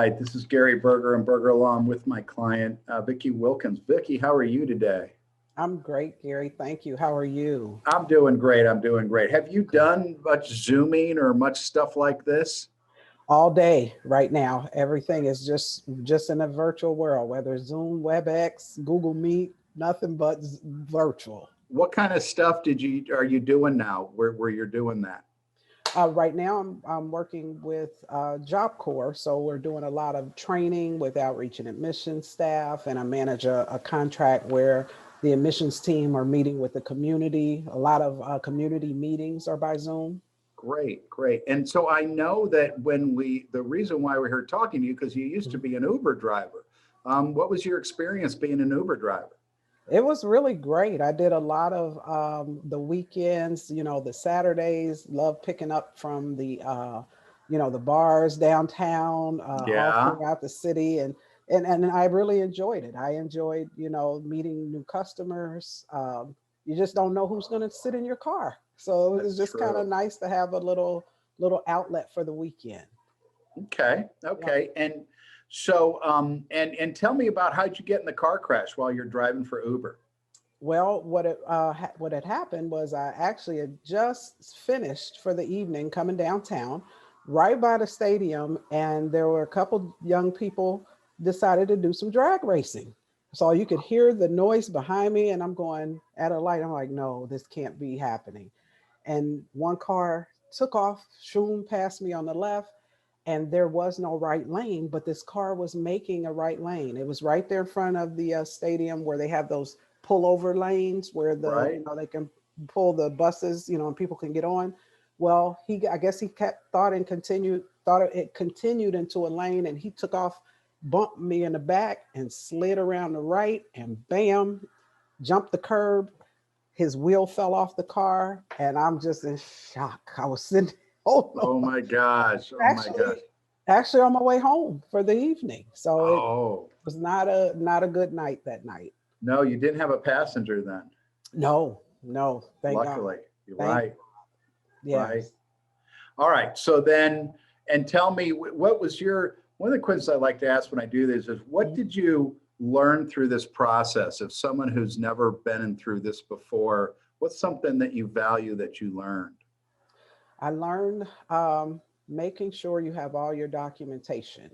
right. This is Gary Berger and Berger Law. I'm with my client, Vicki Wilkins. Vicki, how are you today? I'm great, Gary. Thank you. How are you? I'm doing great. I'm doing great. Have you done much Zooming or much stuff like this? All day right now. Everything is just in a virtual world, whether it's Zoom, WebEx, Google Meet, nothing but virtual. What kind of stuff are you doing now where you're doing that? Right now, I'm working with Job Corps, so we're doing a lot of training with outreach and admissions staff, and I manage a contract where the admissions team are meeting with the community. A lot of community meetings are by Zoom. Great, great. And so I know that the reason why we're here talking to you, because you used to be an Uber driver. What was your experience being an Uber driver? It was really great. I did a lot of the weekends, the Saturdays, love picking up from the bars downtown, all Yeah, throughout the city. And I really enjoyed it. I enjoyed, meeting new customers. You just don't know who's going to sit in your car. So it was that's just kind true. of nice to have a little outlet for the weekend. Okay, Yeah. okay. And so, and tell me about how'd you get in the car crash while you're driving for Uber? Well, what had happened was I actually had just finished for the evening coming downtown, right by the stadium, and there were a couple young people decided to do some drag racing. So you could hear the noise behind me, and I'm going at a light. I'm like, no, this can't be happening. And one car took off, shooting past me on the left, and there was no right lane, but this car was making a right lane. It was right there in front of the stadium where they have those pullover lanes where Right? they can pull the buses, and people can get on. Well, I guess he kept thought it continued into a lane, and he took off, bumped me in the back, and slid around the right, and bam, jumped the curb. His wheel fell off the car, and I'm just in shock. I was sitting, oh Oh no, my gosh. Oh my actually, gosh. actually on my way home for the evening. So it Oh, was not a good night that night. no, you didn't have a passenger then. No, no, thank God. Luckily. You're Thank right. Right. yes. All right. So then, and tell me, what was one of the questions I like to ask when I do this is, what Mhm. did you learn through this process? If someone who's never been in through this before, what's something that you value that you learned? I learned making sure you have all your documentation.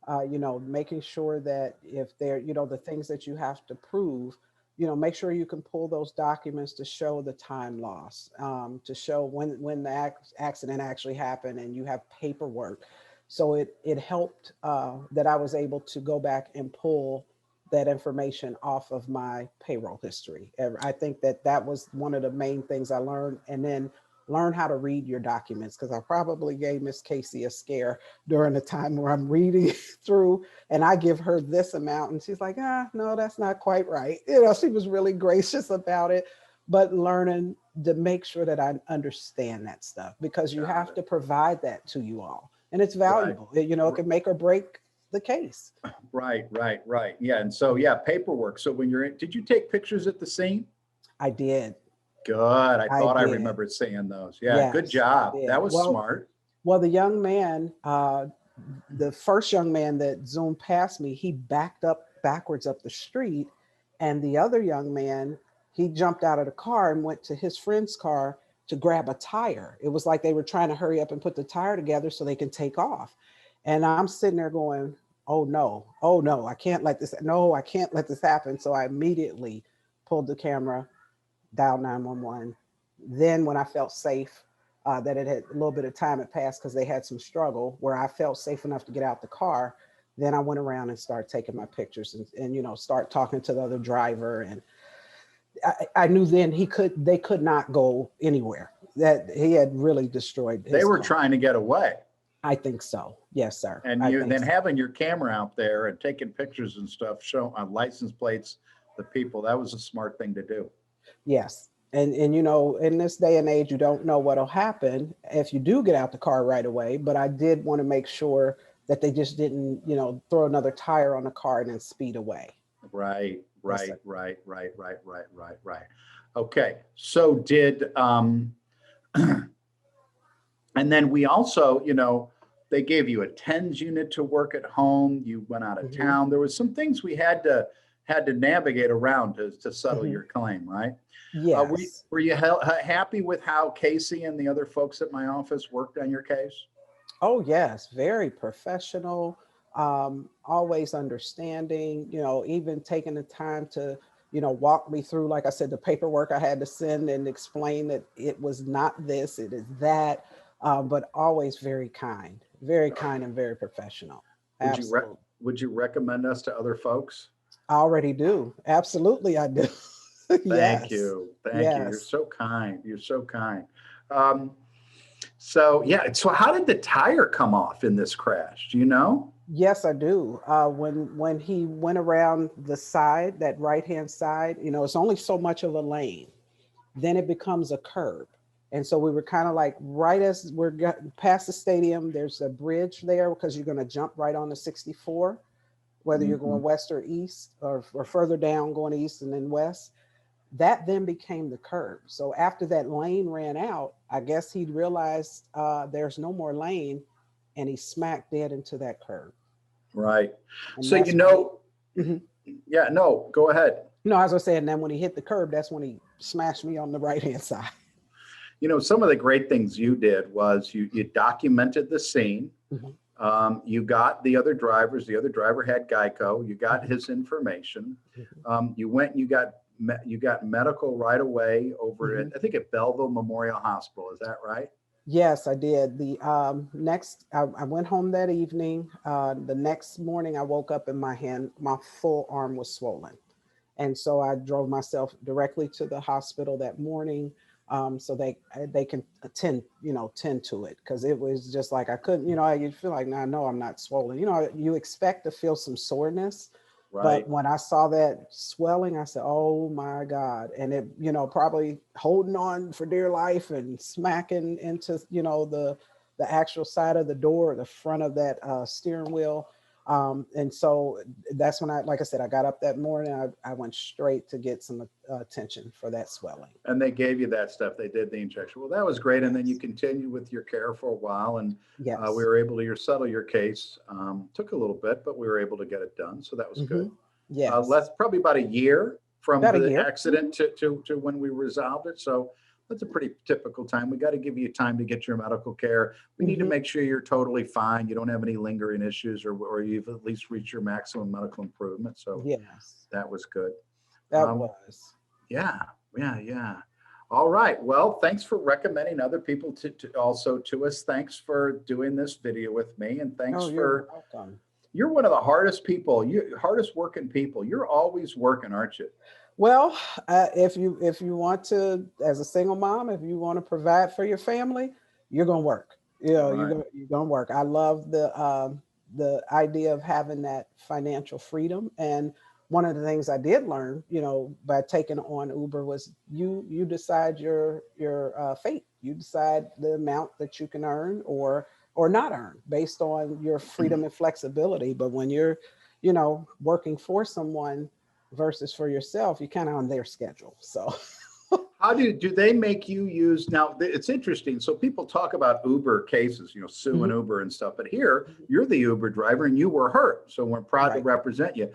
Making sure that if they're, the things that you have to prove, make sure you can pull those documents to show the time loss, to show when the accident actually happened, and you have paperwork. So it helped that I was able to go back and pull that information off of my payroll history. And I think that was one of the main things I learned. And then learn how to read your documents, because I probably gave Miss Casey a scare during the time where I'm reading through and I give her this amount and she's like, no, that's not quite right. She was really gracious about it, but learning to make sure that I understand that stuff, because you Got have it. to provide that to you all. And it's Right. valuable. It can make or break the case. Right, right, right. Yeah. And so, yeah, paperwork. So when did you take pictures at the scene? I did. Good. I I thought I did. remembered seeing those. Yeah. Good Yes, I job. did. That was smart. Well, the young man, the first young man that zoomed past me, he backed up backwards up the street. And the other young man, he jumped out of the car and went to his friend's car to grab a tire. It was like they were trying to hurry up and put the tire together so they can take off. And I'm sitting there going, oh no, I can't let this, no, I can't let this happen. So I immediately pulled the camera, dialed 911. Then when I felt safe, that it had a little bit of time had passed because they had some struggle where I felt safe enough to get out the car. Then I went around and started taking my pictures and start talking to the other driver. And I knew then they could not go anywhere. That he had really destroyed They his were car. trying to get away. I think so. Yes, sir. And I you think then so. having your camera out there and taking pictures and stuff, show on license plates, the people, that was a smart thing to do. Yes. And in this day and age, you don't know what'll happen if you do get out the car right away. But I did want to make sure that they just didn't, throw another tire on the car and then speed away. Right, Yes, right, sir. right, right, right, right, right, right. Okay. So and then we also, they gave you a TENS unit to work at home. You went out of Hmm. town. There was some things we had to navigate around to settle Hmm. your claim, right? Yes. Were you happy with how Casey and the other folks at my office worked on your case? Oh, yes. Very professional, always understanding, even taking the time to, walk me through, like I said, the paperwork I had to send and explain that it was not this, it is that, but always very kind and very professional. Would you re- Absolutely. would you recommend us to other folks? I already do. Absolutely, I do. Thank Yes. you. Thank you. You're Yes. so kind. You're so kind. Um, so yeah, so how did the tire come off in this crash? Do you know? Yes, I do. When he went around the side, that right hand side, it's only so much of a lane. Then it becomes a curb, and so we were kind of like right as past the stadium. There's a bridge there because you're going to jump right on the 64, whether you're Mhm. going west or east, or further down going east and then west. That then became the curb. So after that lane ran out, I guess he realized there's no more lane, and he smacked dead into that curb. Right. And So that's when he, Mhm. yeah, no, go ahead. No, as I was saying, then when he hit the curb, that's when he smashed me on the right hand side. Some of the great things you did was you documented the scene. Mhm. You got the other drivers. The other driver had Geico. You got Mhm. his information. Mhm. You went and you got medical right away over at Mhm. I think at Belleville Memorial Hospital. Is that right? Yes, I did. The next, I went home that evening. The next morning, I woke up and my full arm was swollen. And so I drove myself directly to the hospital that morning, so they can tend to it, because it was just like I couldn't, you feel like, no, no, I'm not swollen. You expect to feel some soreness, but Right. when I saw that swelling, I said, oh my God. And it, probably holding on for dear life and smacking into, the actual side of the door, the front of that steering wheel. And so that's when like I said, I got up that morning. I went straight to get some attention for that swelling. And they gave you that stuff. They did the injection. Well, that was great. And then you Yes. continued with your care for a while, and we Yes. were able to settle your case. Took a little bit, but we were able to get it done. So that was Hmm. good. Less Yes. probably about a year from About a the year. accident to when we resolved it. So that's a pretty typical time. We got to give you time to get your medical care. We need to Hmm. make sure you're totally fine. You don't have any lingering issues, or you've at least reached your maximum medical improvement. So Yes. that was good. That Um, was. yeah, yeah. All right. Well, thanks for recommending other people to also to us. Thanks for doing this video with me, and thanks Oh, you're for welcome. you're one of the hardest people, hardest working people. You're always working, aren't you? Well, if you want to, as a single mom, if you want to provide for your family, you're gonna work. All You're right. gonna work. I love the idea of having that financial freedom. And one of the things I did learn, by taking on Uber, was you decide your fate. You decide the amount that you can earn or not earn based on your freedom and flexibility. But when you're, working for someone versus for yourself, you're kind of on their schedule. So, How do they make you use now? It's interesting. So people talk about Uber cases, sue and Mhm. Uber and stuff. But here, you're the Uber driver, and you were hurt. So we're proud to Right. represent you.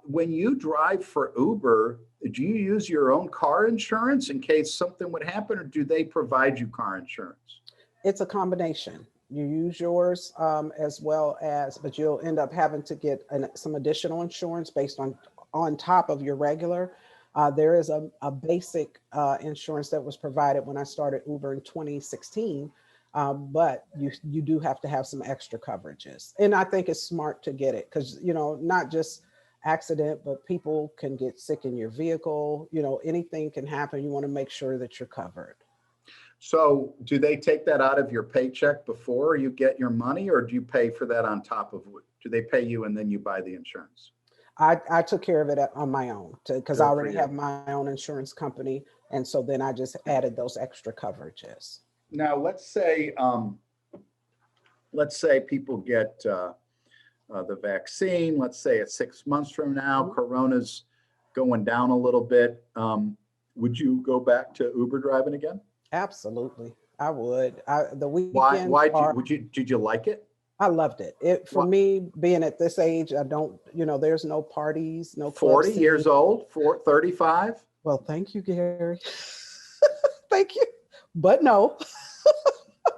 When you drive for Uber, do you use your own car insurance in case something would happen, or do they provide you car insurance? It's a combination. You use yours, as well as, but you'll end up having to get some additional insurance based on top of your regular. There is a basic insurance that was provided when I started Uber in 2016, but you do have to have some extra coverages, and I think it's smart to get it because not just accident, but people can get sick in your vehicle. Anything can happen. You want to make sure that you're covered. So do they take that out of your paycheck before you get your money, or do you pay for that on top of what? Do they pay you and then you buy the insurance? I took care of it on my own because I Good for already have you. my own insurance company. And so then I just added those extra coverages. Now, let's say people get the vaccine. Let's say it's 6 months from now, Mhm. Corona's going down a little bit. Would you go back to Uber driving again? Absolutely. I would. The Why? weekends Why are, did you like it? I loved it. For What, me, being at this age, I don't, there's no parties, no club 40 scene. years old, 35? Well, thank you, Gary. Thank you. But no.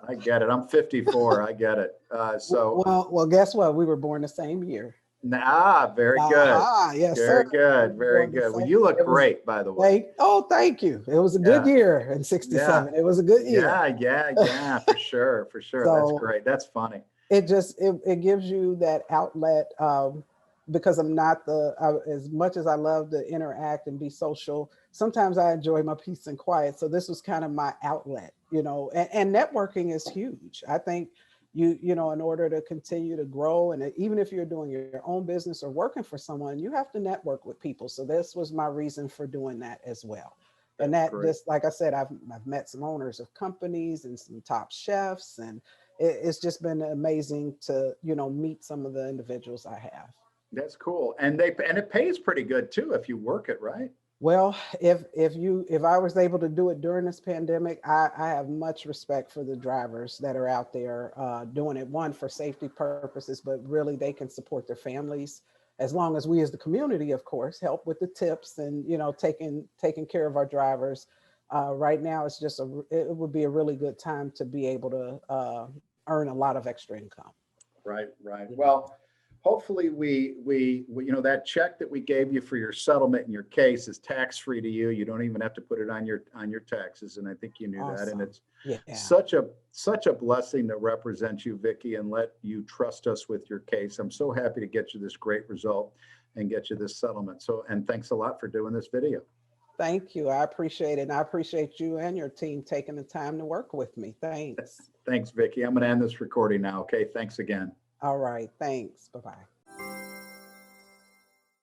I get it. I'm 54. I get it. Well, guess what? We were born the same year. Very good. Aha, yes, sir. Very We good. were Very born the good. Well, same. you look It was great, by the way. thank you. It was a good Yeah. year in Yeah. '67. It was a good year. Yeah, for sure. For sure. That's So great. That's funny. it gives you that outlet, because I'm not as much as I love to interact and be social, sometimes I enjoy my peace and quiet. So this was kind of my outlet, and networking is huge. I think in order to continue to grow, and even if you're doing your own business or working for someone, you have to network with people. So this was my reason for doing that as well. And That's that, great. just like I said, I've met some owners of companies and some top chefs, and it's just been amazing to meet some of the individuals I have. That's cool. And it pays pretty good too if you work it, right? Well, if I was able to do it during this pandemic, I have much respect for the drivers that are out there doing it. One, for safety purposes, but really they can support their families, as long as we as the community, of course, help with the tips and taking care of our drivers. Right now, it would be a really good time to be able to earn a lot of extra income. Right, right. Yeah. Well, hopefully that check that we gave you for your settlement in your case is tax free to you. You don't even have to put it on your taxes, and I think you knew that. And Awesome. it's Yeah. such a blessing to represent you, Vicki, and let you trust us with your case. I'm so happy to get you this great result and get you this settlement. So, and thanks a lot for doing this video. Thank you. I appreciate it. And I appreciate you and your team taking the time to work with me. Thanks. Thanks, Vicki. I'm going to end this recording now. Okay. Thanks again. All right. Thanks. Bye-bye.